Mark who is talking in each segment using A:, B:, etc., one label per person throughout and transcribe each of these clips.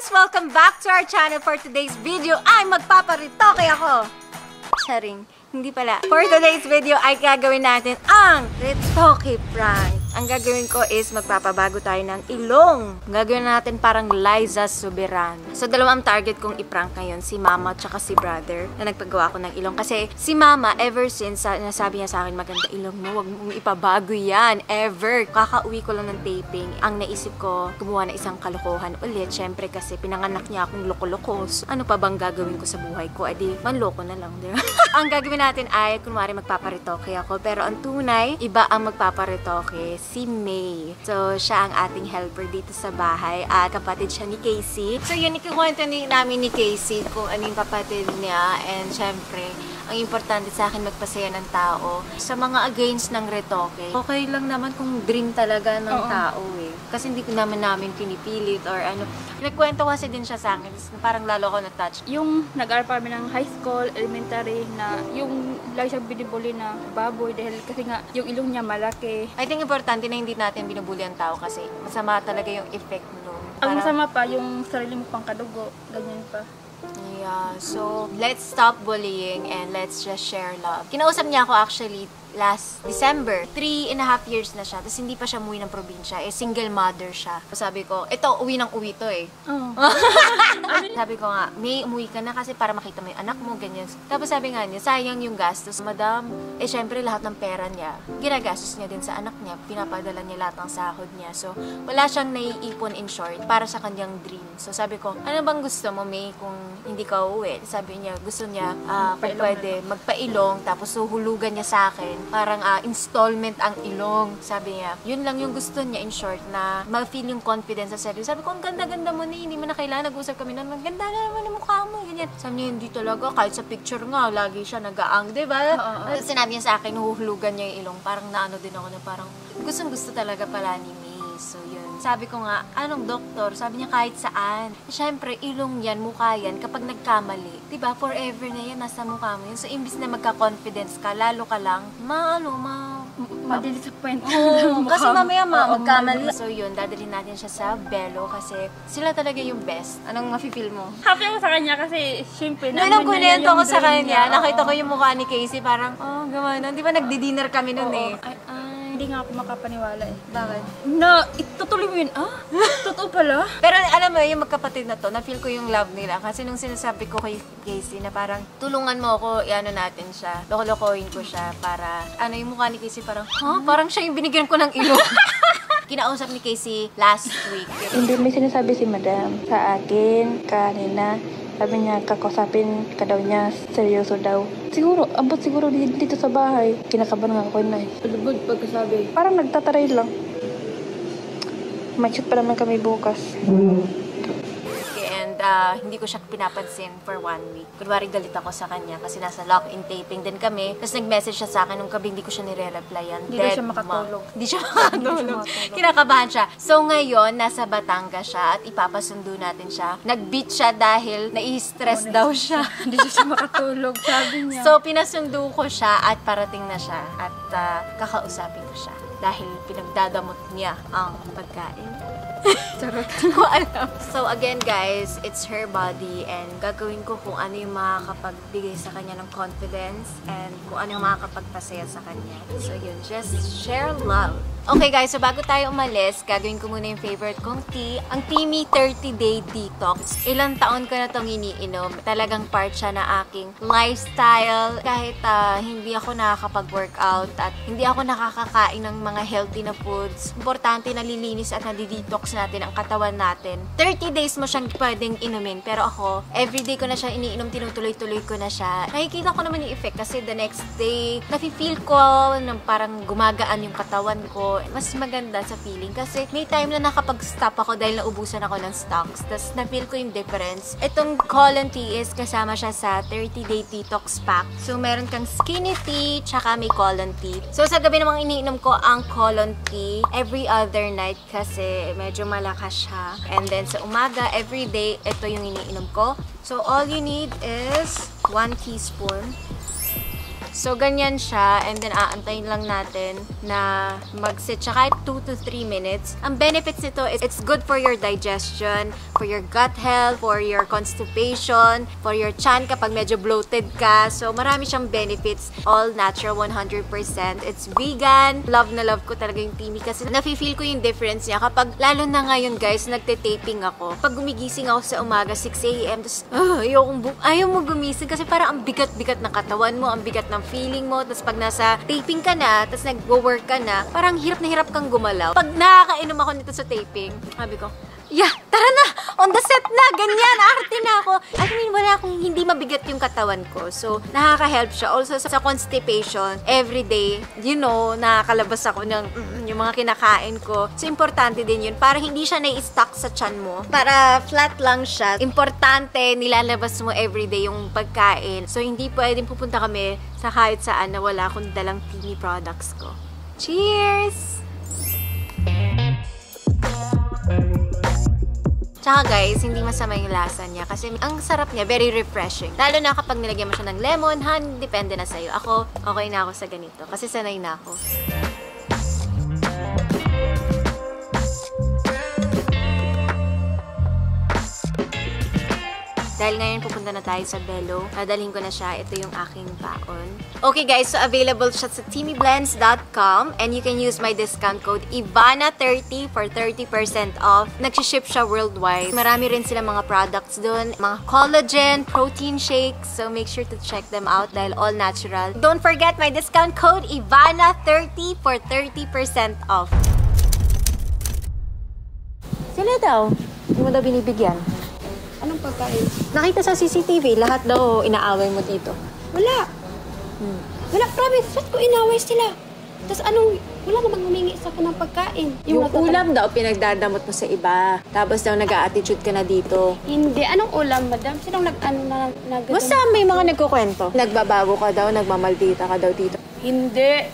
A: guys! Welcome back to our channel. For today's video ay magpaparitoke ako. Charing. Hindi pala. For today's video ay gagawin natin ang ritoke prank. Ang gagawin ko is magpapabago tayo ng ilong. Gagawin natin parang Liza Soberano. So, dalawang target kong i-prank ngayon. Si mama at si brother na nagpagawa ko ng ilong. Kasi si mama, ever since, nasabi niya sa akin, maganda ilong mo, wag mong ipabago yan. Ever. Kakauwi ko lang ng taping. Ang naisip ko, gumawa na isang kalokohan ulit. Syempre kasi pinanganak niya akong loko-lokos. Ano pa bang gagawin ko sa buhay ko? Adi, manloko na lang. Diba? Ang gagawin natin ay, kunwari magpaparitoke ako. Pero ang tunay, iba ang magpaparitoke. Si May. So, siya ang ating helper dito sa bahay at kapatid siya ni Casey. So, yun, ikikwento namin ni Casey kung ano yung kapatid niya and syempre, ang importante sa akin magpasaya ng tao. Sa mga against ng retoke, okay lang naman kung dream talaga ng tao eh. Kasi hindi ko namin pinipilit or ano. Nagkwento kasi din siya sa akin, parang lalo ko na-touch.
B: Yung nag-aaral pa kami ng high school, elementary, na yung lagi siyang binibuli na baboy dahil kasi nga yung ilong niya malaki.
A: I think importante na hindi natin binubuli ang tao kasi masama talaga yung effect nun.
B: Ang masama pa, yung sarili mo pang kadugo, ganyan pa.
A: Yeah, so let's stop bullying and let's just share love. Kinausap niya ako actually last December. 3.5 years na siya. Tapos hindi pa siya umuwi ng probinsya. Eh, single mother siya. Sabi ko, ito, uwi ng uwi to eh. Sabi ko nga, May, umuwi ka na kasi para makita mo yung anak mo, ganyan. Tapos sabi nga niya, sayang yung gastos. Madam, eh syempre lahat ng pera niya, ginagastos niya din sa anak niya. Pinapadala niya lahat ng sahod niya. So, wala siyang naiipon in short para sa kanyang dream. So, sabi ko, ano bang gusto mo, May, kung hindi ka uuwi? Sabi niya, gusto niya, kung pwede, magpailong, tapos suhulugan niya sa akin. Parang installment ang ilong. Sabi niya, yun lang yung gusto niya in short na ma-feel yung confidence sa sarili. Sabi ko, ang ganda-ganda mo na, hindi mo na kailangan. Nag-usap kami na, ganda na naman yung mukha mo. Ganyan. Sabi niya, hindi talaga. Kahit sa picture nga, lagi siya nag-aang, diba? Sinabi niya sa akin, huhulugan niya yung ilong. Parang naano din ako na parang gustong-gusto talaga pala ni May. So, yun. Sabi ko nga, anong doktor? Sabi niya, kahit saan. Siyempre, ilong yan, mukha yan, kapag nagkamali. Diba? Forever na yan, nasa mukha mo yun. So, imbis na magka-confidence ka, lalo ka lang,
B: ma-disappoint.
A: Kasi mamaya magkamali. So, yun, dadalhin natin siya sa Belo kasi sila talaga yung best. Anong mafe-feel mo?
B: Happy ako sa kanya kasi, syempre,
A: nung kunento ko sa kanya, nakita ko yung mukha ni Casey, parang, gawin. Di ba nagdi-dinner kami nun eh?
B: Hindi nga ako makapaniwala eh.
A: Bakit?
B: Na, itutuloy mo yun, totoo pala?
A: Pero alam mo, yung magkapatid na to, na-feel ko yung love nila. Kasi nung sinasabi ko kay Casey na parang, tulungan mo ako, i-ano natin siya. Loko-lokohin ko siya para, yung mukha ni Casey parang, parang siya yung binigyan ko ng ilong. Kinausap ni Casey last week.
B: Hindi, may sinasabi si madam sa akin, kanina. Sabi niya, kakausapin ka daw niya, seryoso daw. Siguro, abot siguro dito sa bahay. Kinakabahan ako na eh. Lubog pagkasabi. Parang nagtataray lang. May shoot pa naman kami bukas.
A: And hindi ko siya pinapansin for 1 week. Kunwari galit ako sa kanya kasi nasa lock-in taping din kami. Tapos nag-message siya sa akin nung gabi, hindi ko siya nire-replyan.
B: Hindi siya makatulog.
A: Hindi siya makatulog. Kinakabahan siya. So ngayon, nasa Batangas siya at ipapasundo natin siya. Nag-beach siya dahil nai-stress daw siya.
B: Hindi siya makatulog, sabi niya.
A: So pinasundo ko siya at parating na siya. At kakausapin ko siya. Dahil pinagdadamot niya ang pagkain. Charot. Ko alam. So again guys, it's her body and gagawin ko kung ano yung makakapagbigay sa kanya ng confidence and kung ano yung makakapagpasaya sa kanya. So yun, just share love. Okay guys, so bago tayo umalis, gagawin ko muna yung favorite kong tea. Ang Teami 30-Day Detox. Ilang taon ko na itong iniinom. Talagang part siya na aking lifestyle. Kahit hindi ako nakakapag-workout at hindi ako nakakakain ng mga healthy na foods. Importante na lilinis at nadidetox natin ang katawan natin. 30 days mo siyang pwedeng inumin. Pero ako, everyday ko na siya iniinom, tinutuloy-tuloy ko na siya. Nakikita ko naman yung effect kasi the next day, nafe-feel ko na parang gumagaan yung katawan ko. Mas maganda sa feeling kasi may time na nakapag-stop ako dahil naubusan ako ng stocks. Tapos na-feel ko yung difference. Itong Colon Tea is kasama siya sa 30-Day Detox Pack. So, meron kang skinny tea, tsaka may Colon Tea. So, sa gabi namang iniinom ko ang Colon Tea every other night kasi medyo malakas siya. And then, sa umaga, every day, ito yung iniinom ko. So, all you need is 1 teaspoon. So, ganyan siya. And then, aantayin lang natin na mag-sit siya kahit 2 to 3 minutes. Ang benefits nito is it's good for your digestion, for your gut health, for your constipation, for your chan kapag medyo bloated ka. So, marami siyang benefits. All natural, 100%. It's vegan. Love na love ko talaga yung Teami kasi nafe-feel ko yung difference niya kapag, lalo na ngayon guys, nagte-taping ako. Pag gumigising ako sa umaga, 6 a.m., tapos, ayaw mo gumising kasi parang ang bigat-bigat ng katawan mo, ang bigat ng feeling mo. Tapos pag nasa taping ka na, tapos nag-work ka na, parang hirap na hirap kang gumalaw. Pag nakakainom ako nito sa taping, sabi ko, yeah, tara na! On the set na! Ganyan! Arte na ako! I mean, wala akong hindi mabigat yung katawan ko. So, nakaka-help siya. Also, sa constipation, everyday, you know, nakakalabas ako ng yung mga kinakain ko. So, importante din yun. Para hindi siya nai-stuck sa tiyan mo. Para flat lang siya. Importante, nilalabas mo everyday yung pagkain. So, hindi pwedeng pupunta kami sa kahit saan na wala akong dalang Teami products ko. Cheers! Tsaka guys, hindi masama yung lasa niya kasi ang sarap niya, very refreshing. Lalo na kapag nilagyan mo siya ng lemon, honey, depende na sa'yo. Ako, okay na ako sa ganito kasi sanay na ako. Dahil ngayon pupunta na tayo sa Belo, dadalhin ko na siya. Ito yung aking baon. Okay guys, so available siya sa teamiblends.com and you can use my discount code IVANA30 for 30% off. Nagsiship siya worldwide. Marami rin sila mga products dun, mga collagen, protein shakes. So make sure to check them out dahil all natural. Don't forget my discount code IVANA30 for 30% off. Sila daw. Hindi mo daw binibigyan.
B: Anong pagkain?
A: Nakita sa CCTV, lahat daw inaaway mo dito.
B: Wala. Wala, promise. Ba't ko inaway sila? Tapos wala namang humingi sa akin ng pagkain.
A: Yung ulam daw, pinagdadamot mo sa iba. Tapos daw nag-a-attitude ka na dito.
B: Hindi. Anong ulam, madam? Sinong
A: Basta may mga nagkukwento. Nagbabago ka daw, nagmamaldita ka daw dito.
B: Hindi.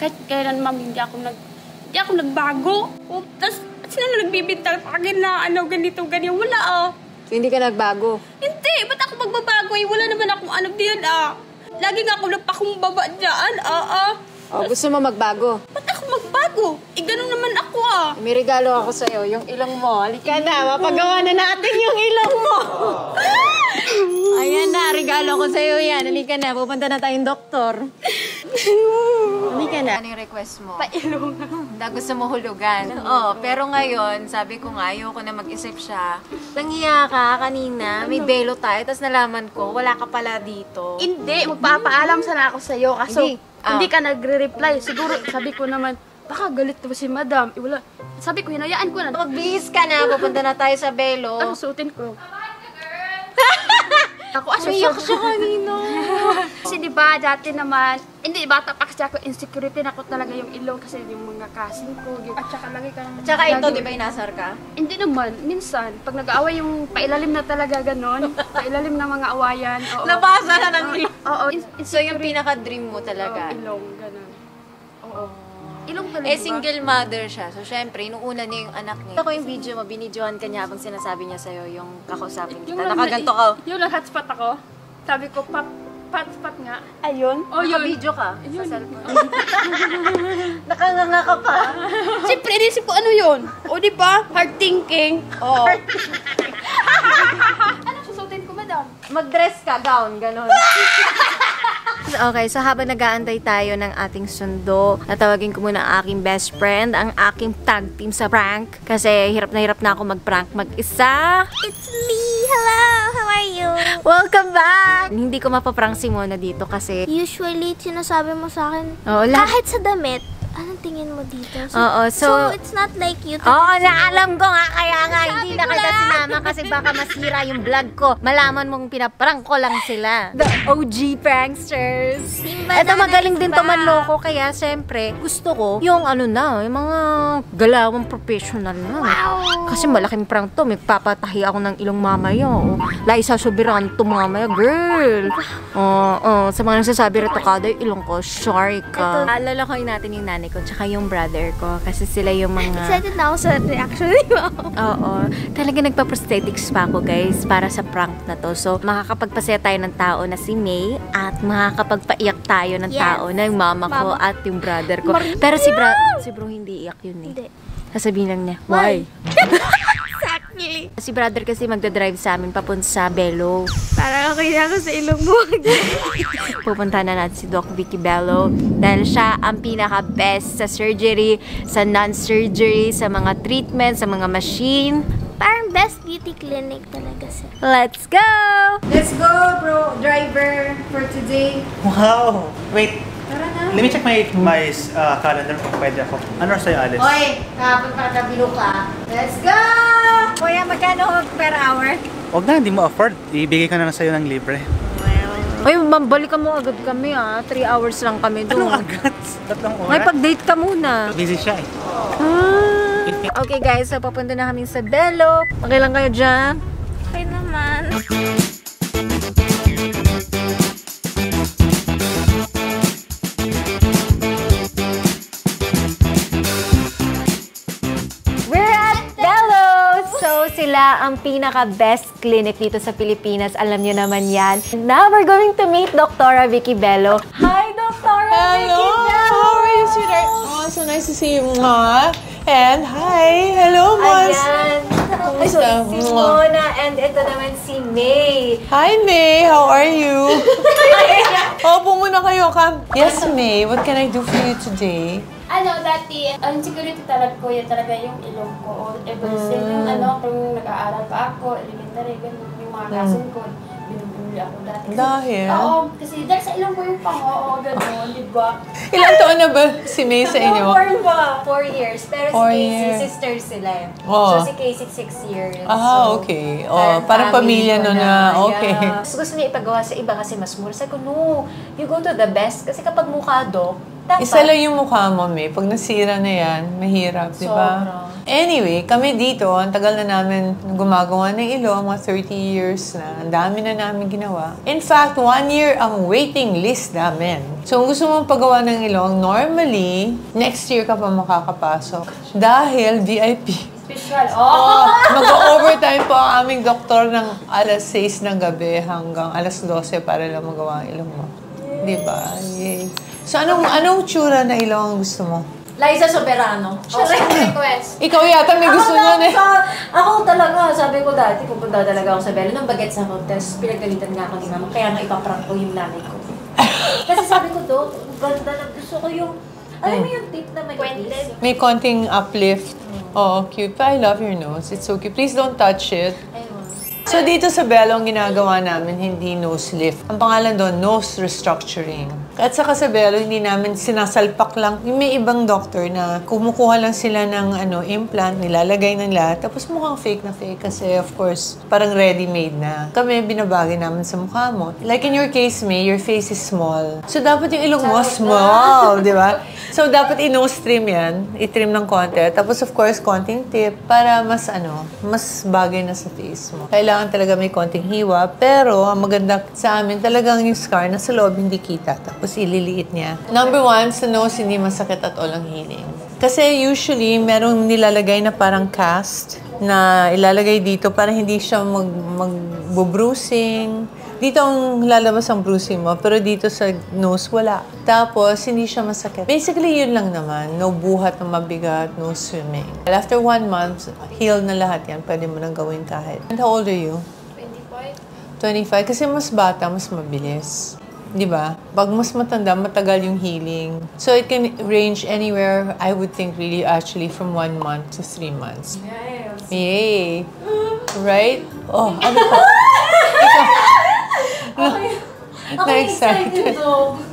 B: Kahit kailan, ma'am, hindi ako nagbago. Tapos, sino na nagbibintang sa akin na ganito, ganyan? Wala,
A: So, hindi ka nagbago?
B: Hindi! Ba't ako magbabago? Wala naman akong diyan, Lagi nga ako napakumbaba dyan,
A: O, gusto mo magbago?
B: Ba't ako magbago? Ganun naman ako,
A: May regalo ako sa'yo, yung ilong mo. Halika na, mapagawa na natin yung ilong mo. Ayan na, regalo ko sa'yo yan. Halika na, pupunta na tayong doktor. Halika na. Ano yung request mo?
B: Pailong.
A: Gusto mo hulugan. Pero ngayon, sabi ko nga, ayoko na mag-isip siya. Nanghiya ka kanina, may belo tayo, tapos nalaman ko, wala ka pala dito.
B: Hindi, magpapaalam sana ako sa'yo. Kaso, hindi ka nagre-reply. Siguro, sabi ko naman, baka galit na si madam. Wala. Sabi ko, hinayaan ko na.
A: Magbihis ka na, pupunta na tayo sa belo.
B: Ano suotin ko? Ako
A: Umiyak siya kanina.
B: Kasi diba, dati naman, hindi, bata pa kasi ako, insecurity na ako talaga yung ilong kasi yung mga kasing ko. At saka lagi ka naman.
A: Tsaka ito, di ba inasar ka?
B: Hindi naman, minsan, pag nag-aaway yung pailalim na talaga ganon, pailalim ng mga awayan.
A: Nabasa na ng ilong.
B: Oo.
A: So yung pinaka-dream mo talaga?
B: Ilong, ganon. Oo. Ilong talaga.
A: Single mother siya. So, syempre, nung una niya yung anak niya. Ako yung video mo, binidyohan ka niya habang sinasabi niya sa'yo yung kakausapin kita. Nakaganto ka.
B: Yung nag-hotspot ako, sabi ko, hotspot nga. Ayun.
A: Naka-video ka sa cellphone. Nakanganga ka pa.
B: Siyempre, inisip ko, ano yun? O, di ba? Hard thinking. Oo. Anong susutin ko, madam?
A: Mag-dress ka, gown, ganon. Okay, so habang nag-aantay tayo ng ating sundo, natawagin ko muna ang aking best friend, ang aking tag team sa prank. Kasi hirap na ako mag-prank mag-isa. It's me! Hello! How are you? Welcome back! Hindi ko mapaprank si Mona dito kasi
C: Usually, sinasabi mo sa akin,
A: kahit
C: kahit sa damit, anong tingin mo dito?
A: So
C: it's not like you.
A: Alam ko nga, kaya nga hindi na kita sinama kasi baka masira yung vlog ko. Malaman mong pinaprank ko lang sila. The OG pranksters. Ito magaling din to manloko, kaya siyempre gusto ko yung yung mga galawang professional na.
C: Wow!
A: Kasi malaking prank to, may papatahi ako ng ilong mamaya. Laisa Soberan to mamaya, girl. Sa mga nagsasabi rito kada ilong ko, sorry ka. Alalakoy natin yung nanay ko, tsaka yung brother ko. Kasi sila yung mga...
C: Excited na ako sa reaction ni Mom.
A: Oo. Talaga nagpa-prosthetic nag-aesthetics pa ako guys para sa prank na to. So, makakapagpasaya tayo ng tao na si May at makakapagpaiyak tayo ng tao na yung mama ko at yung brother ko. Pero si bro hindi iyak yun eh.
C: Hindi.
A: Sasabihin lang niya, why?
C: Exactly.
A: Si brother kasi magdadrive sa amin papunta sa Belo.
C: Parang kaya ako sa ilong mo.
A: Pupunta na natin si Doc Vicky Bello dahil siya ang pinaka-best sa surgery, sa non-surgery, sa mga treatment, sa mga machine.
C: Parang best beauty clinic talaga siya.
A: Let's go! Let's go, bro, driver, for today.
D: Wow! Wait,
A: Tara na.
D: let me check my calendar kung pwede ako. Ano oras tayo alis?
A: Oy, kapag nakabilo ka. Let's go! Kuya, magkano per hour?
D: Huwag na, hindi mo afford. Ibigay ko na lang sa'yo ng libre.
A: Oy, mambalikan mo agad kami 3 hours lang kami doon.
D: Anong agad? 3 oras?
A: May pag-date ka muna.
D: Busy siya eh.
A: Okay guys, so papunta na kami sa Belo. Okay lang kayo dyan?
C: Okay naman.
A: We're at Belo! So sila ang pinaka-best clinic dito sa Pilipinas. Alam nyo naman yan. Now we're going to meet Dr. Vicky Bello. Hi, Dr. Vicky
E: Hello!
A: Bello!
E: How are you, sweetheart? Oh, so nice to see you, Mwah. And hi! Hello, Mons!
A: Ayan.
E: Kumusta?
A: Si Mona and ito naman si May.
E: Hi, May! How are you? Opo muna kayo, Kam. Yes, May. What can I do for you today?
F: Dati, ang security talaga ko, yan talaga yung ilong ko. Ever since yung kung nag-aaral pa ako, elementary, ganun, yung mga cousin ko, binubuli ako dati.
E: Dahil?
F: Oo, kasi dahil sa ilong ko yung pango, gano'n, di ba?
E: Ilang taon na ba si May sa inyo?
A: 4 years. Pero
E: 4
A: si Casey,
E: years.
A: sisters sila eh.
E: Oh.
A: So si Casey, 6 years.
E: Ah,
A: So,
E: okay. Oh, parang pamilya
A: ko
E: no na. Okay.
A: Yeah. So gusto niya ipagawa sa iba kasi mas mura. Sabi ko, no, you go to the best. Kasi kapag mukha do, dapat.
E: Isa lang yung mukha mo, May. Pag nasira na yan, mahirap, di ba?
A: Sobra.
E: Anyway, kami dito, ang tagal na namin gumagawa ng ilong, mga 30 years na. Ang dami na namin ginawa. In fact, 1 year ang waiting list namin. So, kung gusto mong pagawa ng ilong, normally, next year ka pa makakapasok. Dahil VIP.
F: Special.
E: Oh, mag-overtime po ang aming doktor ng alas 6 ng gabi hanggang alas 12 para lang magawa ang ilong mo. Di ba? Yay. So, anong tsura na ilong ang gusto mo?
A: Liza Soberano.
F: Request.
E: Ikaw yata may gusto niya eh.
A: Ako talaga, sabi ko dati, pupunta talaga ako sa Belo ng bagets ako. Tapos pinagalitan nga ako ni mama, kaya nga ipaprank ko yung nanay ko. Kasi sabi ko, Dok, ganda na gusto ko yung, alam mo yung tip na may
F: Pointed.
E: May konting uplift. Oh, cute. I love your nose. It's so cute. Please don't touch it.
A: Ayun.
E: So, dito sa Belo, ang ginagawa namin, hindi nose lift. Ang pangalan doon, nose restructuring. At saka sa Belo, hindi namin sinasalpak lang. Yung may ibang doctor na kumukuha lang sila ng implant, nilalagay nila, tapos mukhang fake na fake kasi, of course, parang ready-made na. Kami, binabagay namin sa mukha mo. Like in your case, May, your face is small. So, dapat yung ilong mo small, di ba? So, dapat i-nose trim yan. I-trim ng konti. Tapos, of course, konting tip para mas, mas bagay na sa face mo. Kailangan talaga may konting hiwa. Pero, ang maganda sa amin, talagang yung scar na sa loob hindi kita. Tapos, ililiit niya. Number 1, sa nose, hindi masakit at all ang healing. Kasi usually, merong nilalagay na parang cast na ilalagay dito para hindi siya mag-bruising. Dito ang lalabas ang bruising mo, pero dito sa nose, wala. Tapos, hindi siya masakit. Basically, yun lang naman. No buhat na mabigat, no swimming. After 1 month, healed na lahat yan. Pwede mo nang gawin kahit. And how old are you? 25. 25. Kasi mas bata, mas mabilis. Di ba? Pag mas matanda, matagal yung healing. So, it can range anywhere, I would think really actually from 1 month to 3 months. Yes. Yay! Right? Oh, ano pa? Na-excited.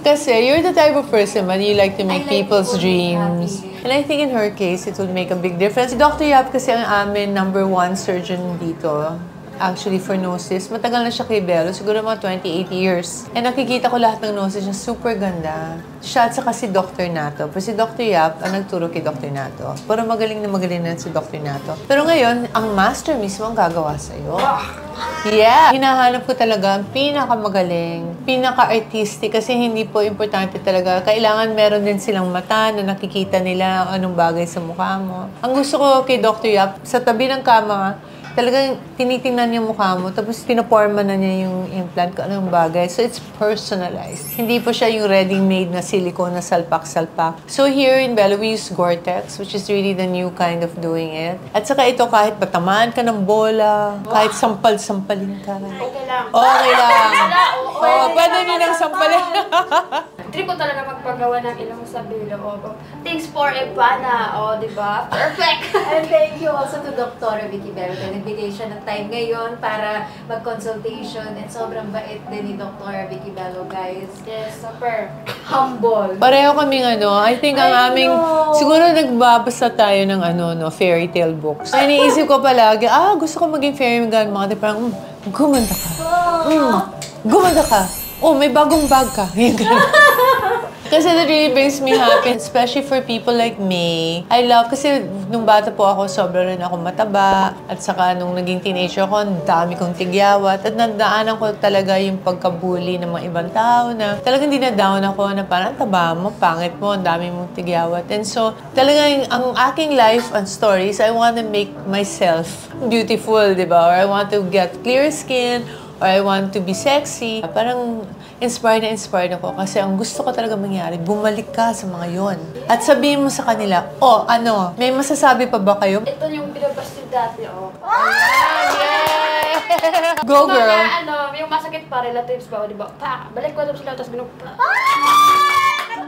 E: Kasi you're the type of person when you like to make people's dreams. And I think in her case, it would make a big difference. Si Dr. Yap kasi ang amin number 1 surgeon dito. Actually, for noses. Matagal na siya kay Belo. Siguro mga 28 years. And nakikita ko lahat ng noses niya. Super ganda. Siya at saka si Dr. Nato. Pero si Dr. Yap ang nagturo kay Dr. Nato. Pero magaling na si Dr. Nato. Pero ngayon, ang master mismo ang gagawa sa'yo. Yeah! Hinahanap ko talaga ang pinakamagaling, pinaka-artistic kasi hindi po importante talaga. Kailangan meron din silang mata na nakikita nila anong bagay sa mukha mo. Ang gusto ko kay Dr. Yap, sa tabi ng kama, talagang tinitingnan yung mukha mo, tapos pinaporma na niya yung implant kung anong bagay. So, it's personalized. Hindi po siya yung ready-made na silicone na salpak-salpak. So, here in Bello, we use Gore-Tex, which is really the new kind of doing it. At saka ito, kahit patamaan ka ng bola, kahit sampal-sampalin ka.
F: Okay lang.
E: Okay lang. Pwede nilang sampalin.
F: Trip ko talaga magpagawa ng ilong sa Bello. Thanks for Epana. Di ba? Perfect!
A: And thank you also to Dr. Vicky Bello. Nagbigay siya ng time ngayon para mag-consultation and sobrang bait din ni Dr. Vicky Bello, guys.
F: Yes, super.
A: Humble.
E: Pareho kaming I think ang aming, siguro nagbabasa tayo ng fairy tale books. So, iniisip ko palagi, gusto ko maging fairy godmother. Parang, gumanda ka. Gumanda ka. Oh, may bagong bag ka. Kasi that really brings me happy, especially for people like me. I love, kasi nung bata po ako, sobra rin ako mataba. At saka nung naging teenager ako, ang dami kong tigyawat. At nadaanan ko talaga yung pagkabuli ng mga ibang tao na talagang dinadown ako na parang taba mo, pangit mo, ang dami mong tigyawat. And so, talagang ang aking life and stories, I want to make myself beautiful, di ba? Or I want to get clear skin, or I want to be sexy. Parang inspired ako kasi ang gusto ko talaga mangyari, bumalik ka sa mga yon. At sabihin mo sa kanila, may masasabi pa ba kayo?
F: Ito yung binabasted dati,
E: Go, girl!
F: Mga, yung masakit pa, relatives ba, di ba? Balik ko sila, tapos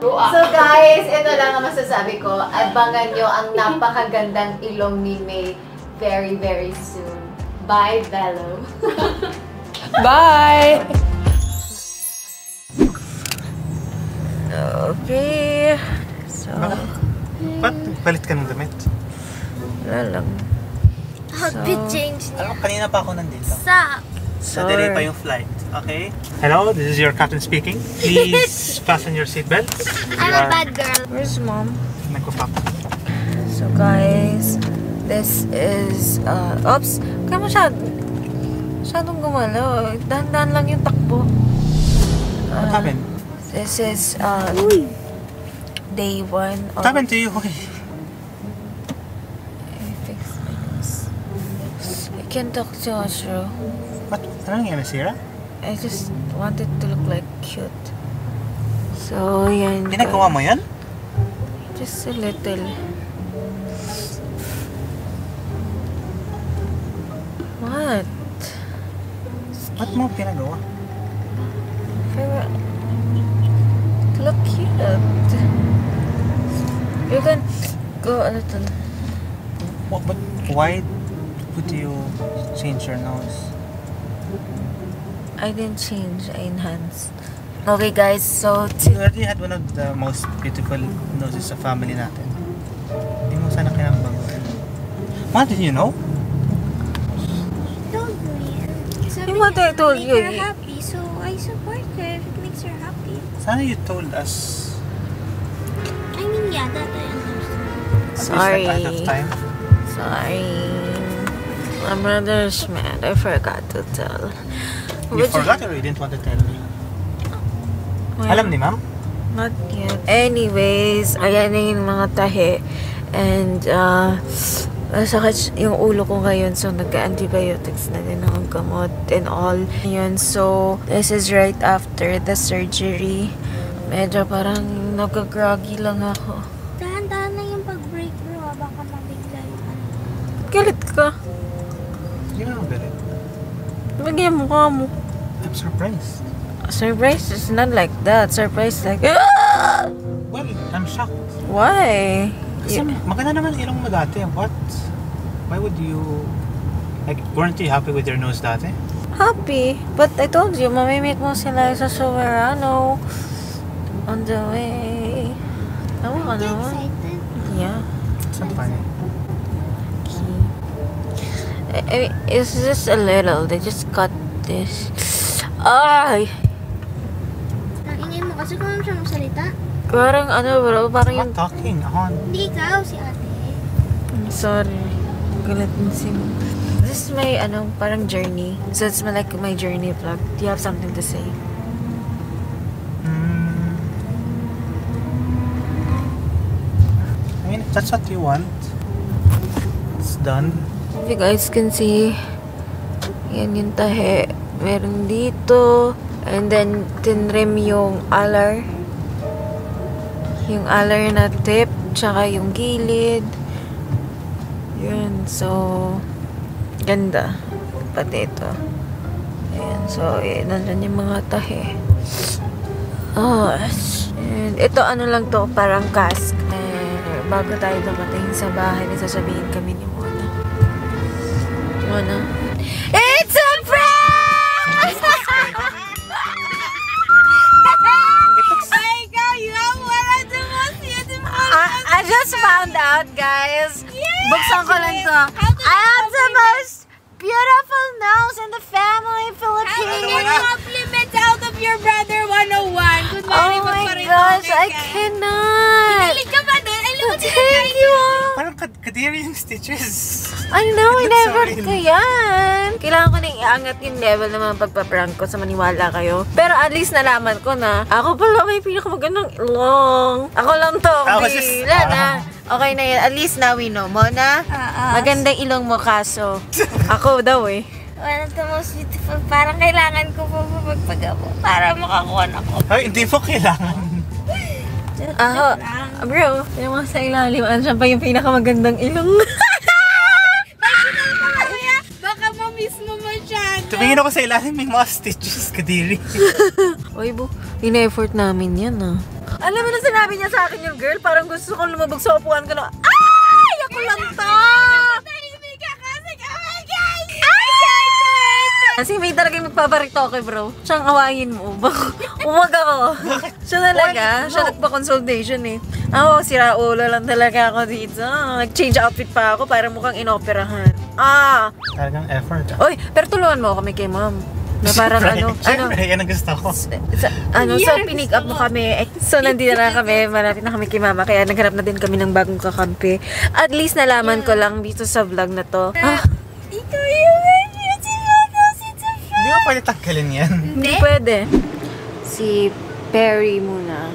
A: So guys, ito lang ang masasabi ko. Abangan nyo ang napakagandang ilong ni May very, very soon. Bye, Bello!
E: Bye!
G: Okay. So,
D: Ba't palit ka ng damit?
G: wala lang.
C: Outfit change niya.
D: Kanina pa ako nandito.
C: Stop.
D: So, delay pa yung flight. Okay? Hello, this is your captain speaking. Please fasten your seatbelts.
C: I'm a bad girl.
G: Where's mom?
D: Nagpo-pop.
G: So guys, this is, oops, kaya masyadong gumalaw. Dahan-dahan lang yung takbo.
D: What happened?
G: This is, day 1
D: What
G: of...
D: happened to you?
G: I fixed my nose. I can't talk too much, bro.
D: What? Ano nangyari, Sira?
G: I just wanted to look like cute. So, yan.
D: Pinagawa mo yan?
G: Just a little. What?
D: Ba't mo pinagawa?
G: For to look cute. You can go a little.
D: But why would you change your nose?
G: I didn't change. I enhanced. Okay, guys. So,
D: You already had one of the most beautiful noses sa family natin. Hindi mo sana kailangan baguhin. What, did you know?
C: Told me. Sabi
G: What
C: niya,
G: I told
C: make
G: you,
C: her happy, so I support her if it makes her happy.
D: Sana you told us
C: I mean, yeah, that I understand.
D: at least
G: Sorry.
D: ahead of time.
G: sorry. My brother's mad. I forgot to tell.
D: You forgot or you didn't want to tell me?
G: Well,
D: Alam ni ma'am?
G: Not yet. Anyways, ayan na yung mga tahi. And, masakit yung ulo ko ngayon. So, nagka-antibiotics na din akong gamot and all. Yun. So, this is right after the surgery. Medyo parang nag-groggy lang ako.
C: Dahan-dahan lang yung pag-break, bro. Baka mabigla yung ano.
G: Galit ka.
D: Hindi mo galit.
G: Bagay mo mukha mo.
D: I'm surprised.
G: Surprise is not like that. Surprise like,
D: Well, I'm shocked.
G: why?
D: Kasi maganda naman ilong mo dati. What? Why would you... Like, weren't you happy with your nose dati?
G: Happy. But I told you, mamimit mo sila sa Soberano on the way. Tama ka
C: Get
G: naman.
C: excited.
G: Yeah.
D: It's not funny.
G: I mean, it's just a little. They just cut this. Ay!
C: Ang ingay mo kasi kung ano siya magsalita.
G: Parang ano bro, parang yung...
D: What talking? Ako,
C: Hindi ikaw, si ate.
G: Sorry. Galit na si mo. This is my, parang journey. So it's like my journey vlog. Do you have something to say?
D: I mean, if that's what you want, it's done.
G: If you guys can see, yan yung tahe. Meron dito. And then, tinrim yung alar. Yung alar na tip. Tsaka yung gilid. Yun. So, ganda. Pati ito. Ayan. So, nandun yung mga tahe. Oh, and ito ano lang to, parang cask. Bago tayo dumating sa bahay, sasabihin kami ni Mona. Mona? It's a prank! I just found out, guys. Buksan ko lang to. I have the most beautiful nose in the family, Philippines.
C: Compliments out of your brother 101.
G: Oh my gosh, I cannot.
C: Galing ka ba doon? Alam mo,
G: Thank you.
D: Parang kadiri yung stitches.
G: I know, I never
D: Sorry.
G: ko yan. Kailangan ko nang iangat yung level ng mga pagpaprank ko sa maniwala kayo. Pero at least nalaman ko na ako pala may pinakamagandang ilong. Ako lang to. Wala na. Okay na yan. At least now we know. Mona, magandang ilong mo kaso. Ako daw eh.
C: One of the most beautiful. Parang kailangan ko po magpagamo para makakuha na ko.
D: Ay, hindi po kailangan.
G: Ako, bro, yung mga sa ilalim, ano siya pa yung pinakamagandang ilong.
C: Baka ma-miss mo masyado.
D: Tumingin ako sa ilalim, may mga stitches, kadiri.
G: Uy, in-effort namin yan ah. Alam mo na sinabi niya sa akin yung girl, parang gusto kong lumabag sa upuan ko na, ay! Ako lang to! Kasi may talagang magpaparito ako, bro. Siyang awayin mo. Umag ako. Siya talaga. Siya nagpa-consultation eh. Ako, sira ulo lang talaga ako dito. Nag-change outfit pa ako para mukhang inoperahan.
D: Talagang effort.
G: Uy, pero tulungan mo kami kay ma'am. Na parang
D: Siyempre, yan ang gusto ko.
G: So pinig up mo kami. So nandito na kami, malapit na kami kay mama. Kaya naghanap na din kami ng bagong kakampi. At least nalaman ko lang dito sa vlog na to.
C: Ito yung
D: Hindi ko pwede tanggalin yan.
G: Hindi pwede. Si Perry muna.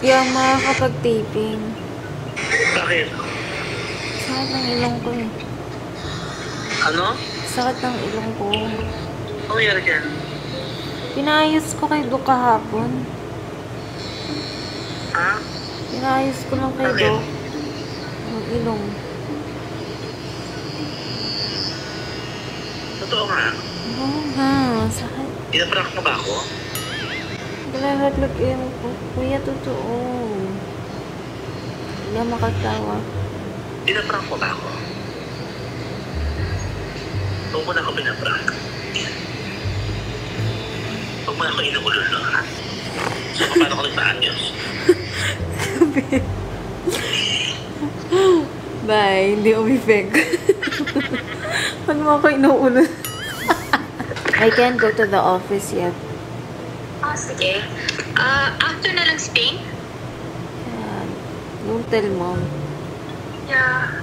G: Yung makakapag-taping.
H: Bakit?
G: Sakit ng ilong ko eh.
H: Ano?
G: Sakit ng ilong ko.
H: Ano nangyari dyan?
G: Pinayos ko kay Doc kahapon.
H: Ha?
G: Pinayos ko lang kay
H: Bakit?
G: Doc. Yung ilong.
H: Totoo nga.
G: Oo nga, sakit.
H: Pinaprank mo ba ako?
G: Lahat-lag ilong ko. Kuya, totoo. Hindi na makatawa.
H: Pinaprank mo ba ako? Huwag mo na ako pinaprank. Huwag mo na ako inuulol, ha? So, paano ko nagpaanyos?
G: Bye, hindi umifig. Huwag mo ako inuulan. I can't go to the office yet.
I: Sige. After na lang Spain?
G: Yeah. Don't tell mom.
I: Yeah.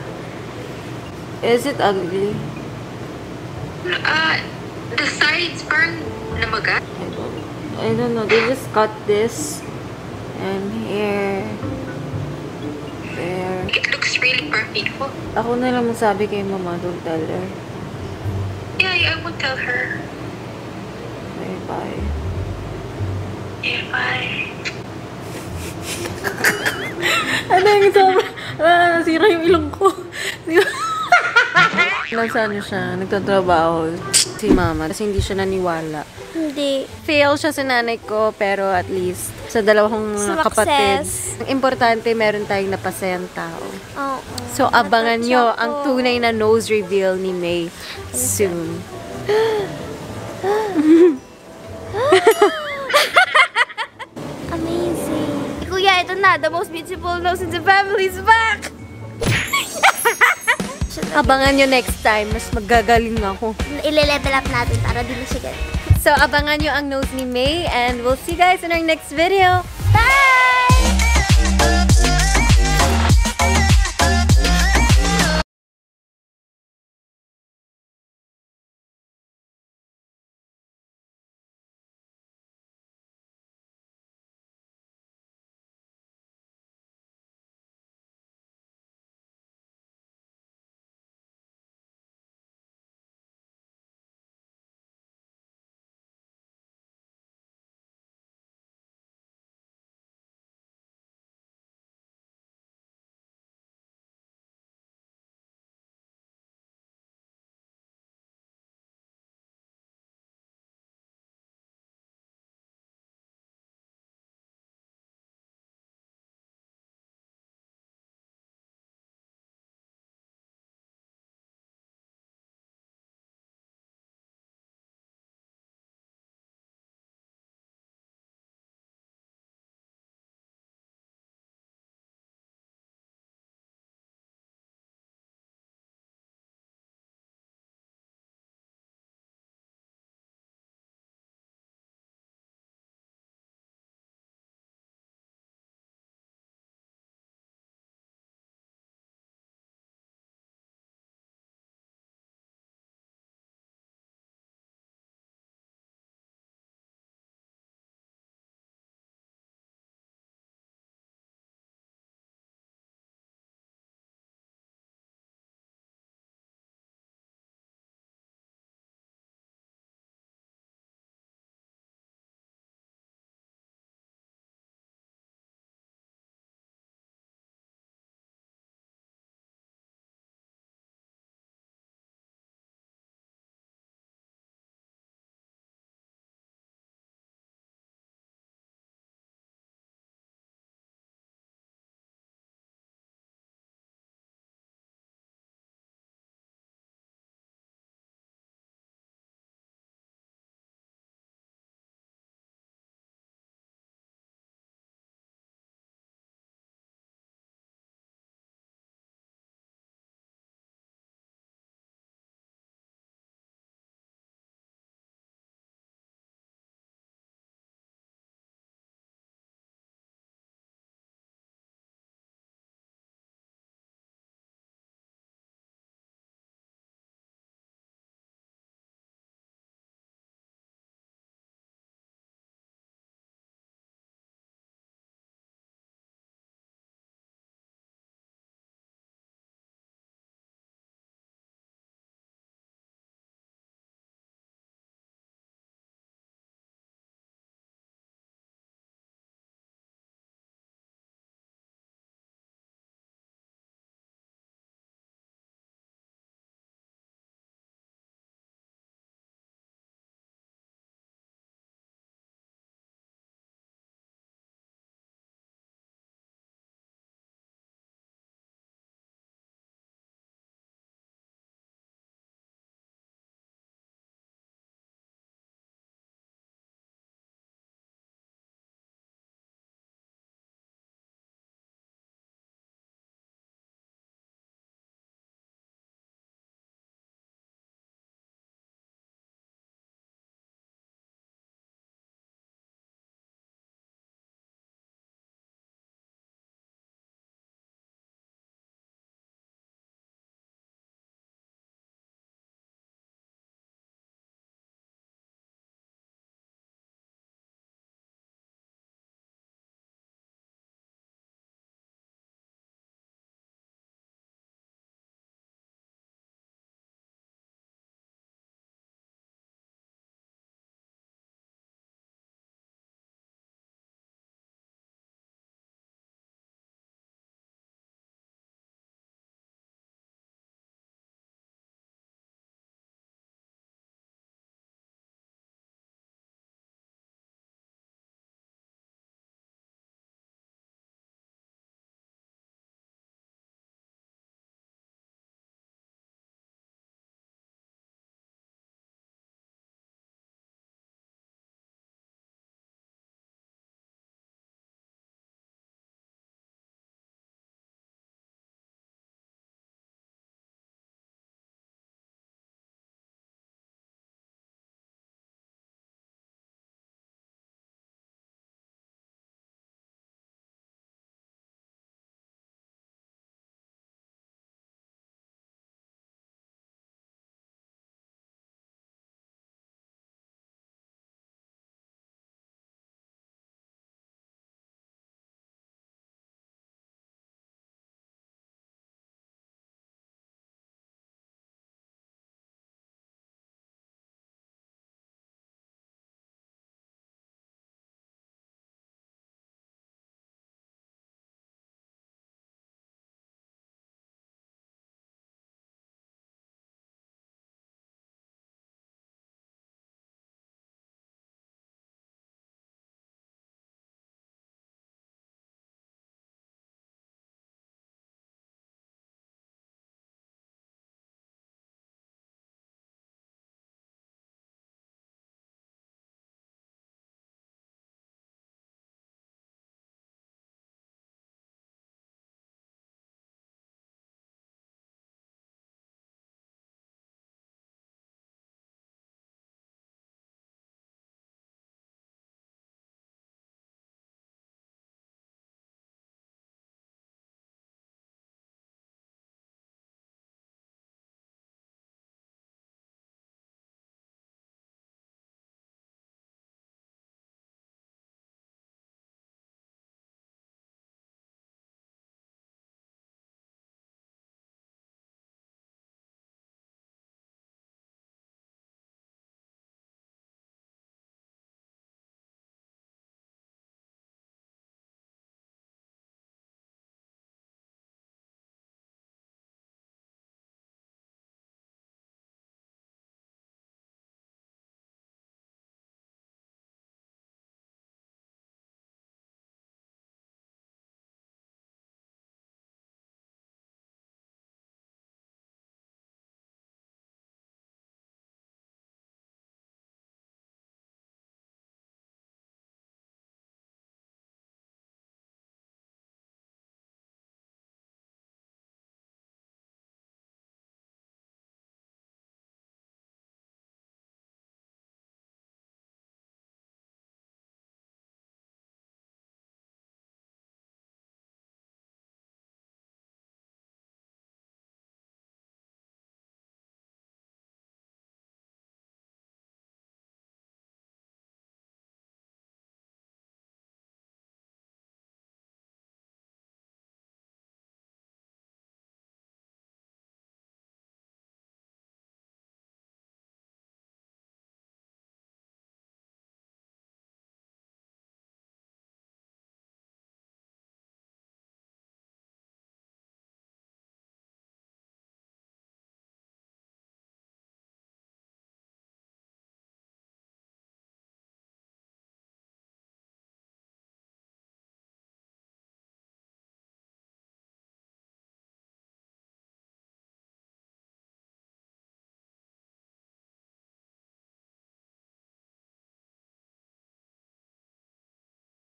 G: Is it ugly?
I: The sides parang namaga.
G: I don't know. They just cut this and here. There.
I: It looks really perfect po.
G: Ako na lang masabi kay mama. Don't tell her.
I: Yeah, I won't tell her.
G: Okay, bye.
I: Yeah, bye.
G: Ano yung sobra? Nasira yung ilong ko. Nasa ano siya, nagtatrabaho si mama kasi hindi siya naniwala.
C: Hindi.
G: Fail siya sa nanay ko pero at least sa dalawang mga kapatid. Ang importante meron tayong napasayang tao.
C: Oo.
G: So abangan nyo ang tunay na nose reveal ni May soon.
C: Amazing. Kuya, ito na. The most beautiful nose in the family is back!
G: Abangan nyo next time. Mas magagaling ako.
C: Ile-level up natin para di na siya ganun.
G: So abangan nyo ang nose ni May and we'll see you guys in our next video.
C: Bye!